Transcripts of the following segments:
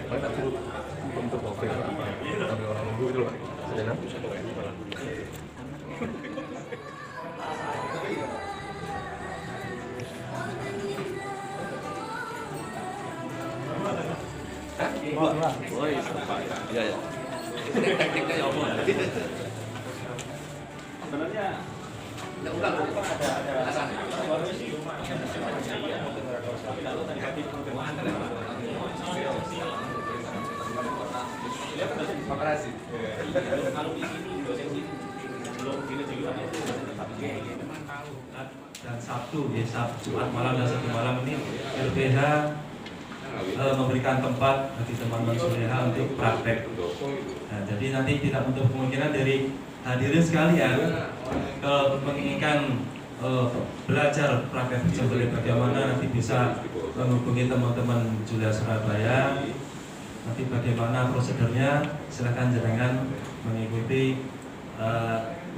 Paling nanti untuk oke kami orang nunggu itu loh. Sedang iya ya. Tekniknya ya apa? Sebenarnya nggak ulang ada alasan. Makasih. Kalau di sini dosen sini belum gini juga dan Sabtu ya Jumat malam dan Sabtu malam ini LBH memberikan tempat bagi teman-teman Juleha untuk praktek. Nah, jadi nanti tidak untuk kemungkinan dari hadirin sekalian kalau menginginkan belajar praktek sembelih bagaimana nanti bisa menghubungi teman-teman Juleha Surabaya. Nanti bagaimana prosedurnya silakan jenengan mengikuti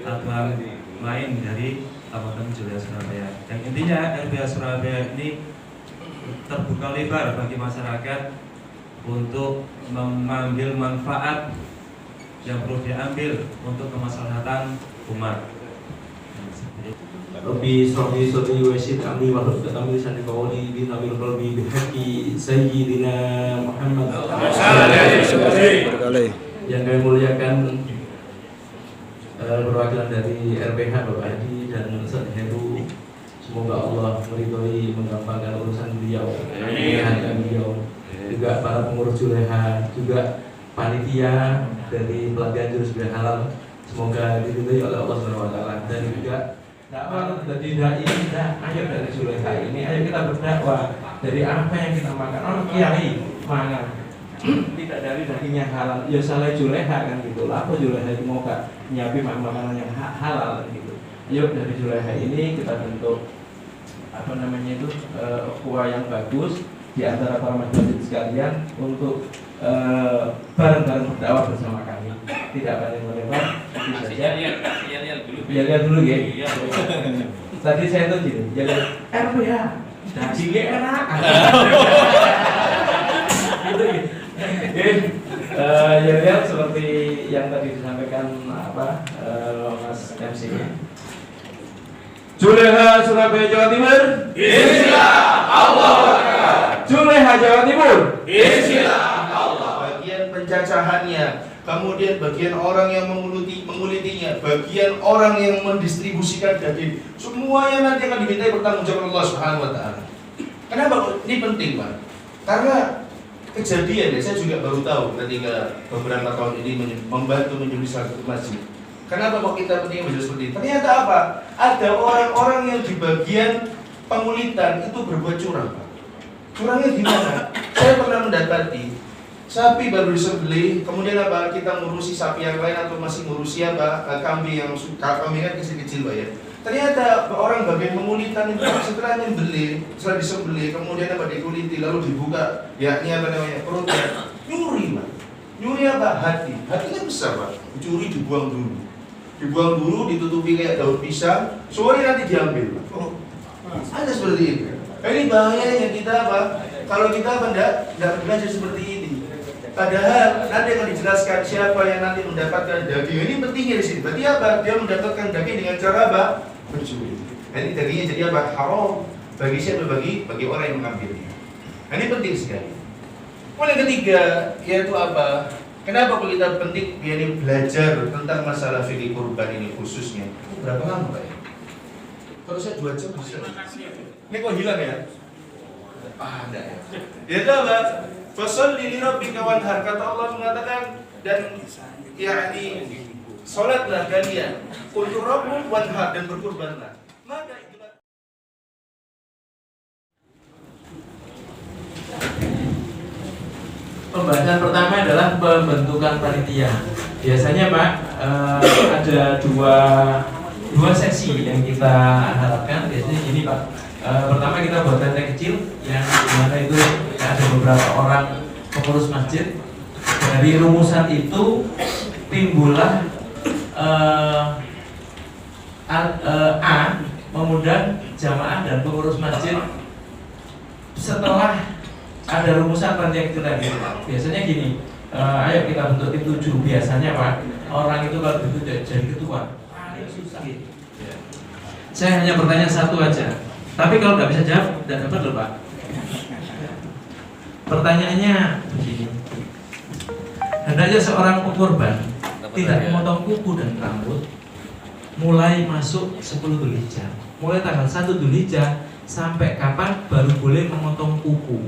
aturan main dari teman-teman Juleha Surabaya. Yang intinya LBH Surabaya ini terbuka lebar bagi masyarakat untuk mengambil manfaat yang perlu diambil untuk kemaslahatan umat. Rabbi sholli sholli wa yassir amri wa hlul 'uqdatam min lisani qawli bi nawwir qalbi bi haqqi sayyidina Muhammad. Yang kami muliakan perwakilan dari RPH Bapak Haji dan Ustaz Heru, semoga Allah meridhoi menggampangkan urusan beliau, menyehatkan beliau, juga para pengurus Juleha, juga panitia dari pelatihan jurus bela halal, semoga diridhoi oleh Allah Subhanahu wa taala. Dan juga dakwah dari dai, ayo dari Juleha ini, ayo kita berdakwah dari apa yang kita makan. Oh kiai mana tidak dari dagingnya halal, ya salah Juleha kan gitu. Apa Juleha itu mau gak nyiapin makanan yang halal gitu. Yuk dari Juleha ini kita bentuk apa namanya itu ukhuwah yang bagus di antara para masyarakat sekalian untuk bareng-bareng berdakwah bersama kami. Tidak banyak melebar, bisa saja. Lihat dulu ya. Tadi saya tuh gini, jadi RPH dagingnya enak. Gitu ya. Ya lihat seperti yang tadi disampaikan Mas MC. Juleha Surabaya Jawa Timur. Bismillah Allah. Juleha Jawa Timur. Bismillah Allah. Bagian pencacahannya, kemudian bagian orang yang mengulitinya, bagian orang yang mendistribusikan daging, semuanya nanti akan dimintai pertanggungjawaban Allah Subhanahu wa taala. Kenapa ini penting, Pak? Karena kejadian ya, saya juga baru tahu ketika beberapa tahun ini membantu menyusun satu masjid. Kenapa kok kita penting belajar seperti ini? Ternyata apa? Ada orang-orang yang di bagian pengulitan itu berbuat curang, Pak. Curangnya gimana? Saya pernah mendapati sapi baru disembelih, kemudian apa? Kita ngurusi sapi yang lain atau masih ngurusi kambing yang kambing kan kecil-kecil, Pak ya. Ternyata orang bagian pengulitan itu setelah disembelih, kemudian apa dikuliti lalu dibuka, yakni apa namanya perutnya, nyuri, Pak. Nyuri apa? Hatinya besar, Pak. Curi dibuang dulu, ditutupi kayak daun pisang, sore nanti diambil. Oh, ada seperti ini. Ini bahayanya kita apa? Kalau kita tidak belajar seperti ini. Padahal nanti akan dijelaskan siapa yang nanti mendapatkan daging. Ini pentingnya di sini. Berarti apa? Dia mendapatkan daging dengan cara apa? Mencuri. Ini dagingnya jadi apa? Haram bagi siapa? Bagi orang yang mengambilnya. Ini penting sekali. Yang ketiga yaitu apa? Kenapa kita penting yakni belajar tentang masalah fikih kurban ini khususnya? Berapa lama, Pak ya? Kalau saya 2 jam bisa. Ini kok hilang ya? Enggak ya. Itu apa? Fasholli li rabbika wanhar, kata Allah mengatakan, dan yakni salatlah kalian untuk Rabbmu wanhar, dan berkurbanlah. Maka itulah pembahasan pertama adalah pembentukan panitia. Biasanya Pak ada dua sesi yang kita harapkan. Biasanya gini Pak. Pertama kita buat tete kecil yang dimana itu ada beberapa orang pengurus masjid. Dari rumusan itu timbullah A mengundang jamaah dan pengurus masjid setelah ada rumusan panitia kecil tadi. Biasanya gini, ayo kita bentuk tim 7. Biasanya Pak, orang itu kalau itu jadi ketua paling susah. Saya hanya bertanya satu aja. Tapi kalau nggak bisa jawab, tidak dapat loh Pak. Pertanyaannya begini. Hendaknya seorang korban tidak memotong kuku dan rambut mulai masuk 10 Dzulhijjah. Mulai tanggal 1 Dzulhijjah sampai kapan baru boleh memotong kuku?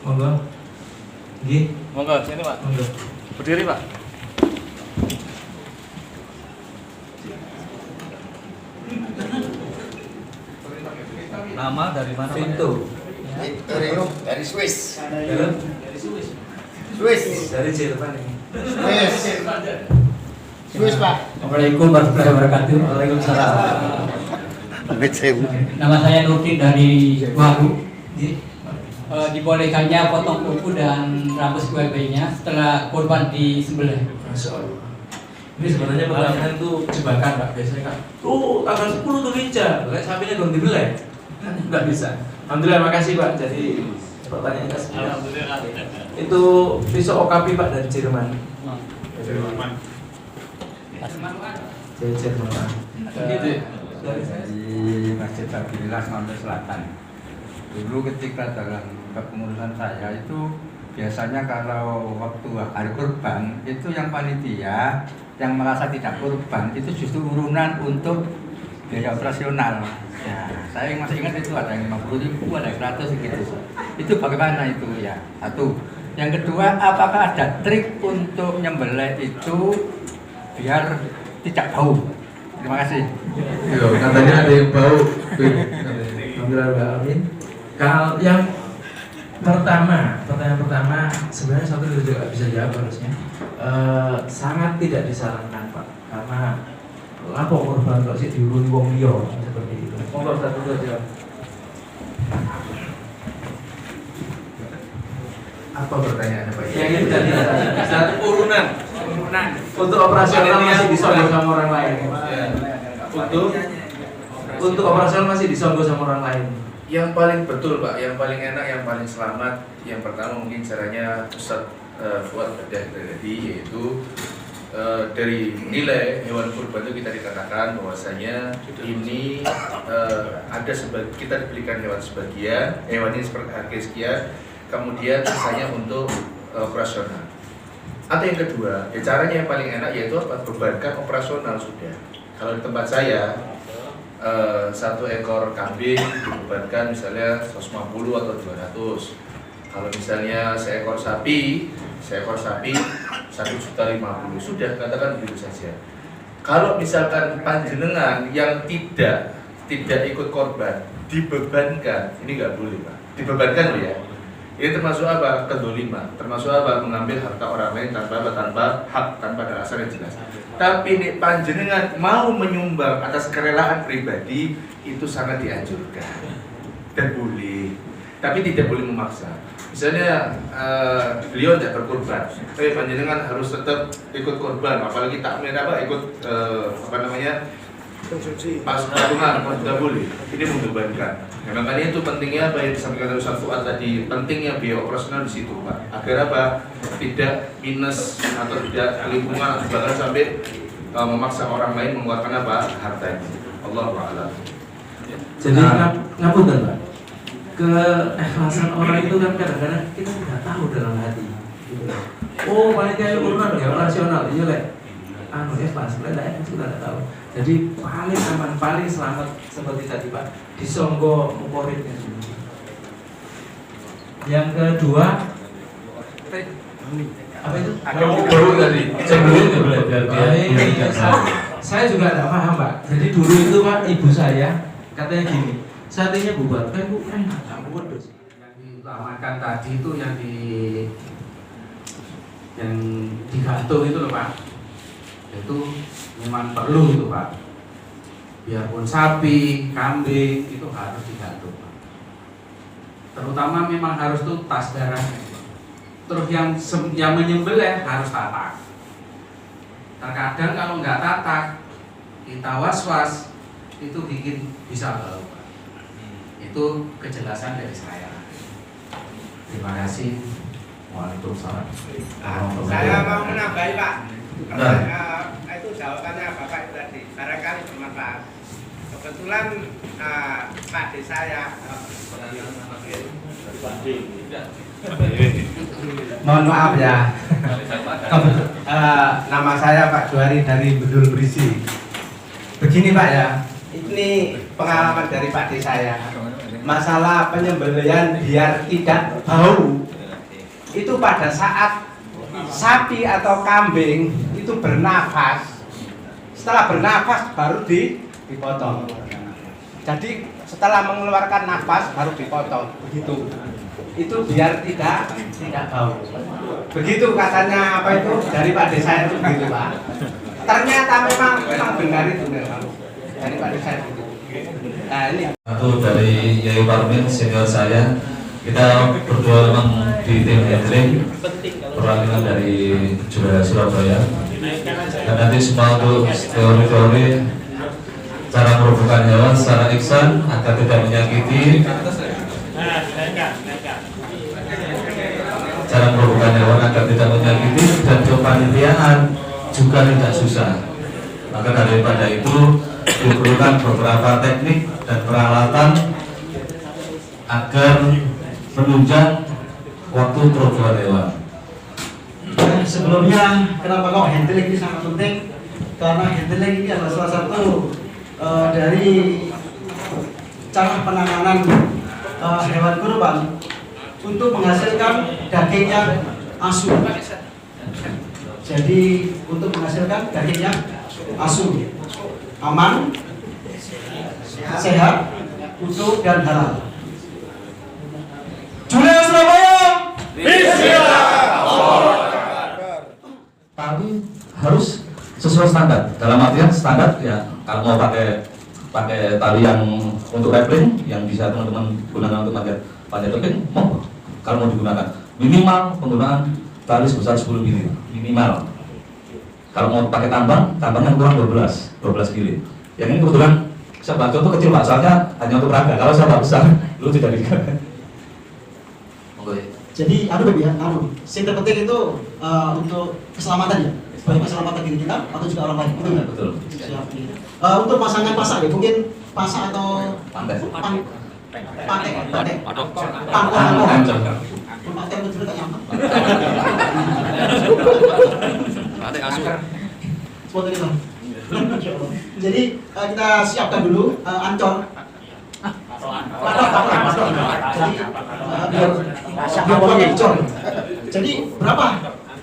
Monggo. Nggih. Monggo sini Pak. Monggo. Berdiri Pak. Nama dari mana Pak? Pintu. Victorio dari Swiss. Dari Swiss. Swiss. Dari Jerman ini. Swiss Pak. Assalamualaikum warahmatullahi wabarakatuh. Waalaikumsalam. Nama saya Nurdin dari Waru. Dibolehkannya potong kuku dan rambut sebaik-baiknya setelah korban disembelih. Masya Allah. Ini sebenarnya pertanyaan itu jebakan Pak. Biasanya kan, tanggal 10 Dzulhijjah, sapinya belum dibelai. Nggak bisa. Alhamdulillah, makasih Pak. Jadi pertanyaannya sebenarnya. Itu pisau Okapi Pak dari Jerman. Jerman. Dari Jerman. Gitu. Dari Masjid Tabligh Mandar Selatan. Dulu ketika dalam kepengurusan saya itu biasanya kalau waktu hari kurban itu yang panitia yang merasa tidak kurban itu justru urunan untuk biaya operasional. Ya, saya masih ingat itu ada yang 50.000, ada yang 100 gitu. Itu bagaimana itu ya? Satu. Yang kedua, apakah ada trik untuk nyembelih itu biar tidak bau? Terima kasih. Yo, katanya ada yang bau. Alhamdulillah, amin. Kalau yang pertama, pertanyaan pertama sebenarnya satu juga bisa jawab harusnya. Sangat tidak disarankan Pak, karena lapor korban kok sih diuruni wong liya seperti itu. Monggo satu jawab. Apa pertanyaannya Pak? Yang itu tadi satu urunan. Untuk operasional masih disogok sama orang lain. Untuk operasional masih disogok sama orang lain. Yang paling betul Pak, yang paling enak, yang paling selamat, yang pertama mungkin caranya Ustaz Fuad Bedah tadi, yaitu dari nilai hewan kurban itu kita dikatakan bahwasanya ini ada kita diberikan hewan sebagian, hewan ini seperti harga sekian, kemudian sisanya untuk operasional. Atau yang kedua, ya caranya yang paling enak yaitu apa? Bebankan operasional sudah. Kalau di tempat saya satu ekor kambing dibebankan misalnya 150 atau 200. Kalau misalnya seekor sapi 1.050.000 sudah, katakan begitu saja. Kalau misalkan panjenengan yang tidak ikut korban dibebankan, ini nggak boleh Pak. Dibebankan loh ya. Ini termasuk apa? Kedoliman. Termasuk apa? Mengambil harta orang lain tanpa hak, tanpa dasar yang jelas. Tapi ini panjenengan mau menyumbang atas kerelaan pribadi, itu sangat dianjurkan dan boleh. Tapi tidak boleh memaksa. Misalnya beliau tidak berkorban, tapi panjenengan harus tetap ikut korban, apalagi takmir ikut pas patungan, tidak boleh. Ini membebankan. Nah, makanya itu pentingnya apa yang disampaikan Ustaz Fuad tadi, pentingnya biaya operasional di situ Pak. Agar apa? Tidak minus atau tidak lingkungan atau bahkan sampai memaksa orang lain mengeluarkan apa? Hartanya. Allahu a'lam. Jadi ngapunten Pak. Keikhlasan orang itu kan kadang-kadang kita tidak tahu dalam hati. Oh, panitia urunan ya operasional, iya lek. Ikhlas, lek sudah tidak tahu. Jadi paling aman, paling selamat seperti tadi Pak, disonggo mukoridnya. Yang kedua, apa itu? Kamu baru tadi. Sebelum belajar saya juga tidak paham Pak. Jadi dulu itu Pak, ibu saya katanya gini, satenya bubar, kan Bu enak, kamu wedhus. Yang dilamakan tadi itu yang digantung itu loh Pak. Itu memang perlu itu Pak. Biarpun sapi, kambing itu harus digantung Pak. Terutama memang harus tuntas darahnya. Terus yang menyembelih harus tatak. Terkadang kalau nggak tatak, kita was-was itu bikin bisa bau Pak. Itu kejelasan dari saya. Terima kasih. Waalaikumsalam. Saya mau menambahi Pak. Itu jawabannya Bapak itu tadi. Barangkali bermanfaat. Kebetulan Pak D saya mohon maaf ya. Nama saya Pak Juari dari Bedul Berisi. Begini Pak ya, ini pengalaman dari Pak D saya. Masalah penyembelihan biar tidak bau, itu pada saat sapi atau kambing itu bernafas, setelah bernafas baru dipotong. Jadi setelah mengeluarkan nafas baru dipotong, begitu. Itu biar tidak bau. Begitu katanya apa itu dari Pak D saya itu begitu Pak. Ternyata memang benar itu memang dari Pak D saya itu. Nah ini. Satu dari Yai Parmin senior saya, kita berdua memang di tim handling perwakilan dari juara Surabaya. Dan nanti semua untuk teori-teori cara merupakan hewan secara ihsan agar tidak menyakiti, cara merupakan hewan agar tidak menyakiti, dan kepanitiaan juga tidak susah. Maka daripada itu diperlukan beberapa teknik dan peralatan agar menunjang waktu perubahan hewan. Sebelumnya, kenapa kok handling ini sangat penting? Karena handling ini adalah salah satu dari cara penanganan hewan kurban untuk menghasilkan daging yang asu. Jadi untuk menghasilkan daging yang asu, aman, sehat, utuh dan halal. Juara Surabaya, Bismillah. Tali harus sesuai standar. Dalam artian standar ya, kalau mau pakai tali yang untuk rappling yang bisa teman-teman gunakan untuk panjat tebing, mau. Kalau mau digunakan minimal penggunaan tali sebesar 10 mili minimal. Kalau mau pakai tambangnya kurang 12 mili. Yang ini kebetulan saya baca itu kecil Pak, soalnya hanya untuk peraga. Kalau saya besar, lu tidak digunakan. Jadi ya, yang terpenting itu untuk keselamatan ya, baik keselamatan diri kita atau juga orang lain, betul nggak? Betul. Siap. Untuk pasangan pasak ya, mungkin pasak atau pantai itu tak nyaman. Jadi kita siapkan dulu ancor. Jadi berapa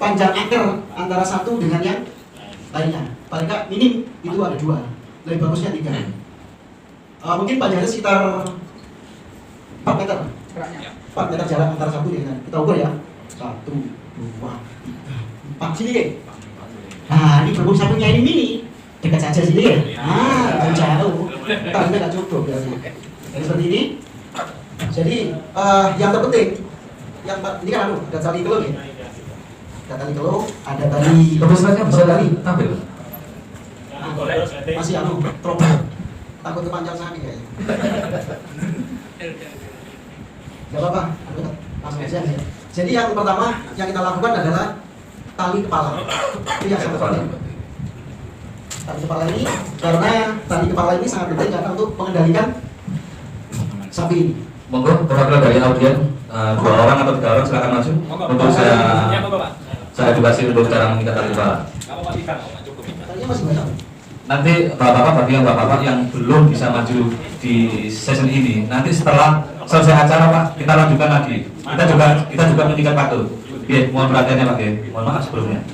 panjang akar antara satu dengan yang lainnya? Paling nggak minim itu ada 2, lebih bagusnya 3. Mungkin panjangnya sekitar 4 meter. 4 meter jarak antara satu dengan kita ukur ya. 1, 2, 3, 4 sini deh. Nah ini berhubung sapunya ini mini, dekat saja sini ya. Jauh. Talinya nggak cukup biasanya. Jadi seperti ini. Jadi yang terpenting, ini kan ada tali kelung ya. Ada tali kelung, ada tali. Kebesarannya bisa tali tampil. Masih trouble. Takut kepanjang sapi kayaknya. Gak apa-apa, langsung aja. Jadi yang pertama yang kita lakukan adalah tali kepala. Itu yang sangat penting. Tali kepala ini karena tali kepala ini sangat penting karena untuk mengendalikan sapi ini. Monggo perwakilan dari audien 2 orang atau 3 orang silakan maju untuk saya edukasi untuk cara mengikat tali kepala. Talinya masih banyak. Nanti bapak-bapak bagi yang bapak-bapak yang belum bisa maju di session ini, nanti setelah selesai acara Pak, kita lanjutkan lagi. Kita juga mengikat waktu. Oke, mohon perhatiannya Pak. Mohon maaf sebelumnya.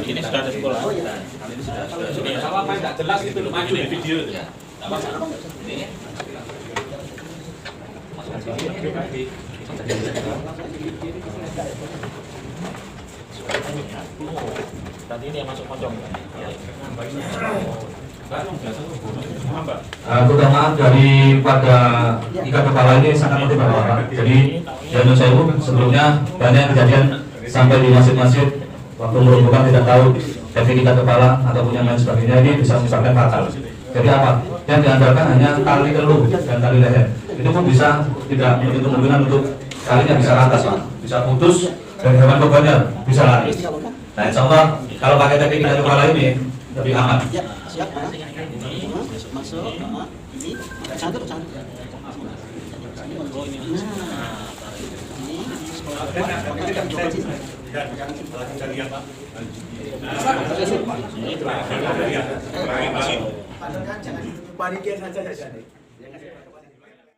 Ini sudah ada sekolah. Ini sudah. Kalau apa tidak jelas itu maju di video. Ini. Tadi ini yang masuk pocong. Minta maaf daripada ikat kepala ini sangat penting Bapak. Jadi ya saya sebelumnya banyak kejadian sampai di masjid-masjid waktu merobohkan tidak tahu teknik kita kepala ataupun yang lain sebagainya, ini bisa menyebabkan fatal. Jadi apa? Yang diandalkan hanya tali eluh dan tali leher. Itu pun bisa tidak menutup kemungkinan untuk talinya bisa lantas, Pak. Bisa putus dan hewan korbannya bisa lari. Nah, insya Allah kalau pakai teknik kita kepala ini lebih aman. Ya, siap. Masuk. Ini satu. Ini jangan panitia saja.